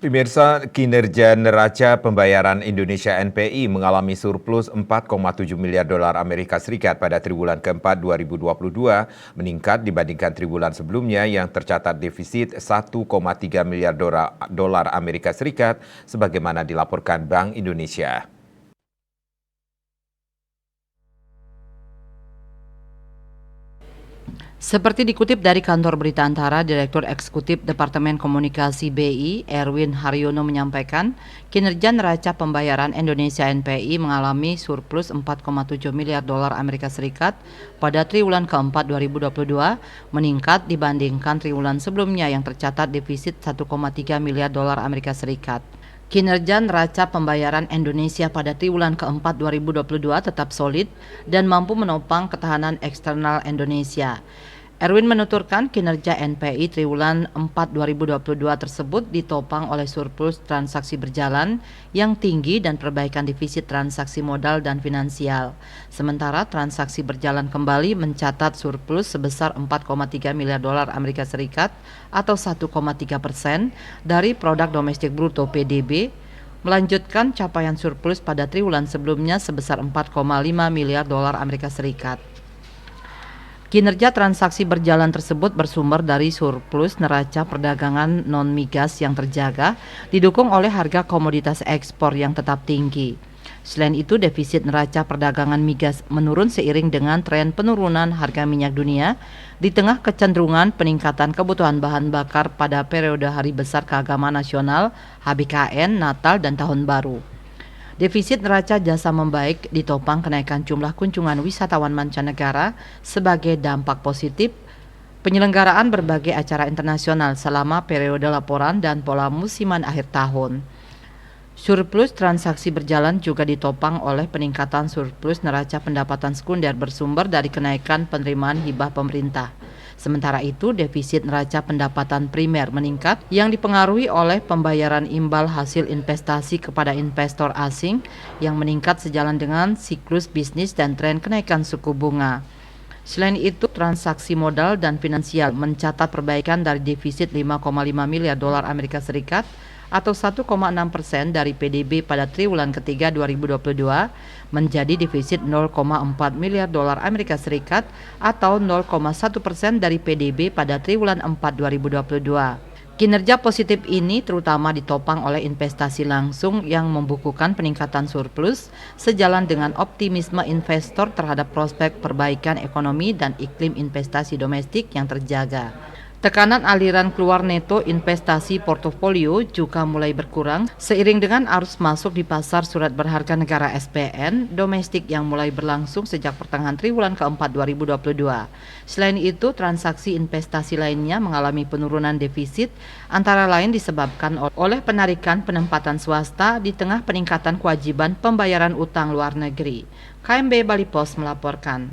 Pemirsa, kinerja neraca pembayaran Indonesia (NPI) mengalami surplus 4,7 miliar dolar Amerika Serikat pada triwulan keempat 2022, meningkat dibandingkan triwulan sebelumnya yang tercatat defisit 1,3 miliar dolar Amerika Serikat, sebagaimana dilaporkan Bank Indonesia. Seperti dikutip dari kantor berita Antara, Direktur Eksekutif Departemen Komunikasi BI, Erwin Haryono menyampaikan, kinerja neraca pembayaran Indonesia (NPI) mengalami surplus 4,7 miliar dolar Amerika Serikat pada triwulan keempat 2022, meningkat dibandingkan triwulan sebelumnya yang tercatat defisit 1,3 miliar dolar Amerika Serikat. Kinerja neraca pembayaran Indonesia pada triwulan keempat 2022 tetap solid dan mampu menopang ketahanan eksternal Indonesia. Erwin menuturkan kinerja NPI triwulan 4 2022 tersebut ditopang oleh surplus transaksi berjalan yang tinggi dan perbaikan defisit transaksi modal dan finansial. Sementara transaksi berjalan kembali mencatat surplus sebesar 4,3 miliar dolar Amerika Serikat atau 1,3% dari produk domestik bruto (PDB), melanjutkan capaian surplus pada triwulan sebelumnya sebesar 4,5 miliar dolar Amerika Serikat. Kinerja transaksi berjalan tersebut bersumber dari surplus neraca perdagangan non-migas yang terjaga, didukung oleh harga komoditas ekspor yang tetap tinggi. Selain itu, defisit neraca perdagangan migas menurun seiring dengan tren penurunan harga minyak dunia di tengah kecenderungan peningkatan kebutuhan bahan bakar pada periode Hari Besar Keagamaan Nasional (HBKN), Natal, dan Tahun Baru. Defisit neraca jasa membaik ditopang kenaikan jumlah kunjungan wisatawan mancanegara sebagai dampak positif penyelenggaraan berbagai acara internasional selama periode laporan dan pola musiman akhir tahun. Surplus transaksi berjalan juga ditopang oleh peningkatan surplus neraca pendapatan sekunder bersumber dari kenaikan penerimaan hibah pemerintah. Sementara itu, defisit neraca pendapatan primer meningkat yang dipengaruhi oleh pembayaran imbal hasil investasi kepada investor asing yang meningkat sejalan dengan siklus bisnis dan tren kenaikan suku bunga. Selain itu, transaksi modal dan finansial mencatat perbaikan dari defisit 5,5 miliar dolar Amerika Serikat atau 1,6% dari PDB pada triwulan ketiga 2022 menjadi defisit 0,4 miliar dolar Amerika Serikat atau 0,1% dari PDB pada triwulan 4 2022. Kinerja positif ini terutama ditopang oleh investasi langsung yang membukukan peningkatan surplus sejalan dengan optimisme investor terhadap prospek perbaikan ekonomi dan iklim investasi domestik yang terjaga. Tekanan aliran keluar neto investasi portofolio juga mulai berkurang seiring dengan arus masuk di pasar surat berharga negara (SPN) domestik yang mulai berlangsung sejak pertengahan triwulan keempat 2022. Selain itu, transaksi investasi lainnya mengalami penurunan defisit antara lain disebabkan oleh penarikan penempatan swasta di tengah peningkatan kewajiban pembayaran utang luar negeri. KMB Bali Pos melaporkan.